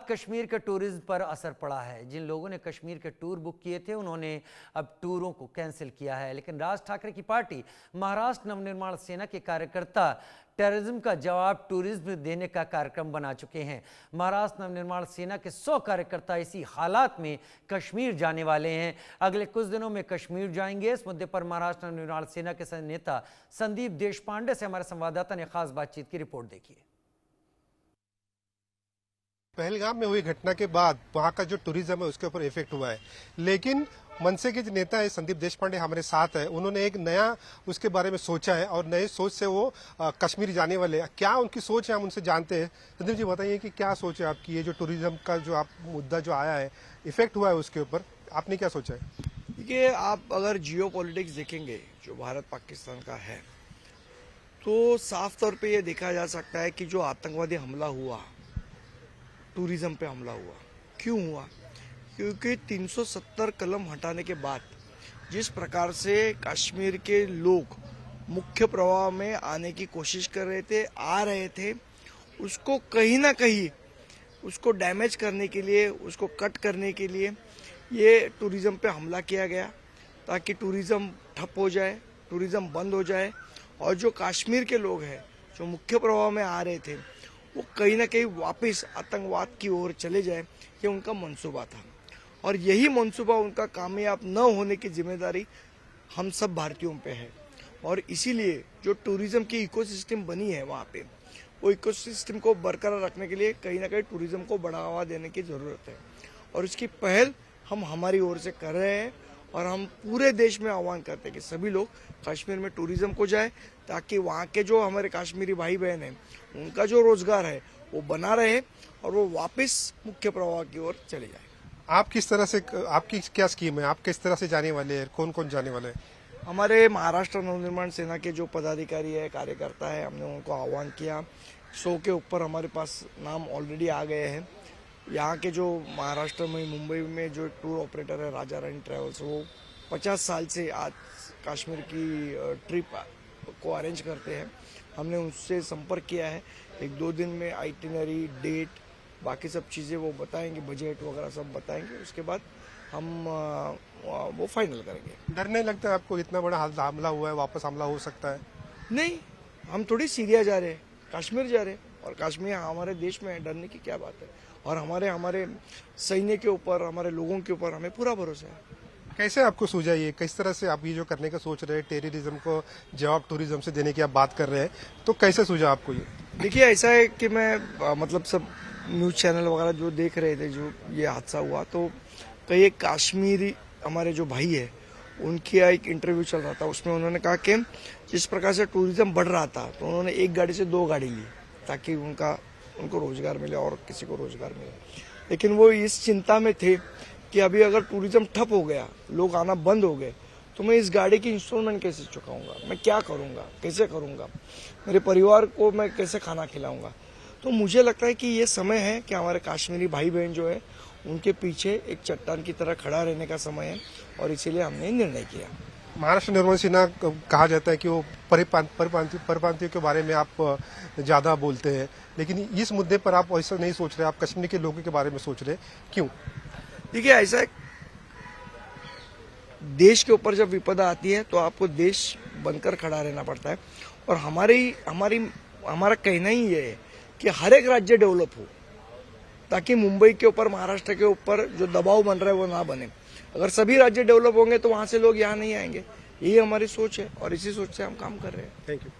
कश्मीर के टूरिज्म पर असर पड़ा है। जिन लोगों ने कश्मीर के टूर बुक किए थे उन्होंने अब टूरों को कैंसिल किया है। लेकिन राज ठाकरे की पार्टी महाराष्ट्र नवनिर्माण सेना के कार्यकर्ता टेररिज्म का जवाब टूरिज्म देने का कार्यक्रम बना चुके हैं। महाराष्ट्र नवनिर्माण सेना के 100 कार्यकर्ता इसी हालात में कश्मीर जाने वाले हैं। अगले कुछ दिनों में कश्मीर जाएंगे। इस मुद्दे पर महाराष्ट्र नवनिर्माण सेना के नेता संदीप देशपांडे से हमारे संवाददाता ने खास बातचीत की रिपोर्ट देखी है। पहलगाम में हुई घटना के बाद वहां का जो टूरिज्म है उसके ऊपर इफेक्ट हुआ है, लेकिन मनसे के जो नेता है संदीप देशपांडे हमारे साथ है। उन्होंने एक नया उसके बारे में सोचा है और नए सोच से वो कश्मीर जाने वाले हैं। क्या उनकी सोच है हम उनसे जानते हैं। संदीप जी बताइए कि क्या सोच है आपकी, ये जो टूरिज्म का जो आप मुद्दा जो आया है, इफेक्ट हुआ है उसके ऊपर, आपने क्या सोचा है? देखिए, आप अगर जियो पॉलिटिक्स देखेंगे जो भारत पाकिस्तान का है, तो साफ तौर पे ये देखा जा सकता है कि जो आतंकवादी हमला हुआ, टूरिज्म पे हमला हुआ, क्यों हुआ? क्योंकि 370 कलम हटाने के बाद जिस प्रकार से कश्मीर के लोग मुख्य प्रवाह में आने की कोशिश कर रहे थे, आ रहे थे, उसको कहीं ना कहीं उसको डैमेज करने के लिए, उसको कट करने के लिए ये टूरिज्म पे हमला किया गया, ताकि टूरिज्म ठप हो जाए, टूरिज्म बंद हो जाए और जो कश्मीर के लोग हैं जो मुख्य प्रवाह में आ रहे थे वो कहीं ना कहीं वापस आतंकवाद की ओर चले जाए, ये उनका मंसूबा था। और यही मंसूबा उनका कामयाब न होने की जिम्मेदारी हम सब भारतीयों पे है। और इसीलिए जो टूरिज्म की इकोसिस्टम बनी है वहाँ पे, वो इकोसिस्टम को बरकरार रखने के लिए कहीं ना कहीं टूरिज्म को बढ़ावा देने की जरूरत है। और इसकी पहल हम हमारी ओर से कर रहे हैं और हम पूरे देश में आह्वान करते हैं कि सभी लोग कश्मीर में टूरिज्म को जाए, ताकि वहाँ के जो हमारे कश्मीरी भाई बहन हैं उनका जो रोजगार है वो बना रहे और वो वापस मुख्य प्रवाह की ओर चले जाए। आप किस तरह से, आपकी क्या स्कीम है, आप किस तरह से जाने वाले हैं, कौन कौन जाने वाले हैं? हमारे महाराष्ट्र नवनिर्माण सेना के जो पदाधिकारी है, कार्यकर्ता है, हमने उनको आह्वान किया। 100 के ऊपर हमारे पास नाम ऑलरेडी आ गए हैं। यहाँ के जो महाराष्ट्र में, मुंबई में जो टूर ऑपरेटर है राजा रानी ट्रैवल्स, वो 50 साल से आज कश्मीर की ट्रिप को अरेंज करते हैं। हमने उससे संपर्क किया है। 1-2 दिन में आइटिनरी, डेट, बाकी सब चीज़ें वो बताएंगे, बजट वगैरह सब बताएंगे। उसके बाद हम वो फाइनल करेंगे। डर नहीं लगता आपको? इतना बड़ा हमला हुआ है, वापस हमला हो सकता है? नहीं, हम थोड़ी सीरिया जा रहे हैं, कश्मीर जा रहे हैं और कश्मीर हमारे देश में है, डरने की क्या बात है। और हमारे सैन्य के ऊपर, हमारे लोगों के ऊपर हमें पूरा भरोसा है। कैसे आपको सूझा ये, किस तरह से आप ये जो करने का सोच रहे हैं, टेररिज्म को जवाब टूरिज्म से देने की आप बात कर रहे हैं, तो कैसे सूझा आपको ये? देखिए, ऐसा है कि मैं मतलब सब न्यूज़ चैनल वगैरह जो देख रहे थे, जो ये हादसा हुआ, तो कई एक कश्मीरी हमारे जो भाई है उनकी एक इंटरव्यू चल रहा था। उसमें उन्होंने कहा कि जिस प्रकार से टूरिज्म बढ़ रहा था तो उन्होंने एक गाड़ी से 2 गाड़ी ली ताकि उनको रोजगार मिले और किसी को रोजगार मिले। लेकिन वो इस चिंता में थे कि अभी अगर टूरिज्म ठप हो गया, लोग आना बंद हो गए, तो मैं इस गाड़ी की इंस्टॉलमेंट कैसे चुकाऊंगा, मैं क्या करूंगा, कैसे करूंगा, मेरे परिवार को मैं कैसे खाना खिलाऊंगा। तो मुझे लगता है कि ये समय है कि हमारे कश्मीरी भाई बहन जो है उनके पीछे एक चट्टान की तरह खड़ा रहने का समय है और इसीलिए हमने निर्णय किया। महाराष्ट्र नवनिर्माण सेना कहा जाता है कि वो परप्रांतियों के बारे में आप ज्यादा बोलते हैं, लेकिन इस मुद्दे पर आप ऐसा नहीं सोच रहे, आप कश्मीर के लोगों के बारे में सोच रहे, क्यों? देखिए, ऐसा है, देश के ऊपर जब विपदा आती है तो आपको देश बनकर खड़ा रहना पड़ता है। और हमारा कहना ही ये है कि हर एक राज्य डेवलप हो, ताकि मुंबई के ऊपर, महाराष्ट्र के ऊपर जो दबाव बन रहा है वो ना बने। अगर सभी राज्य डेवलप होंगे तो वहां से लोग यहाँ नहीं आएंगे। यही हमारी सोच है और इसी सोच से हम काम कर रहे हैं। Thank you.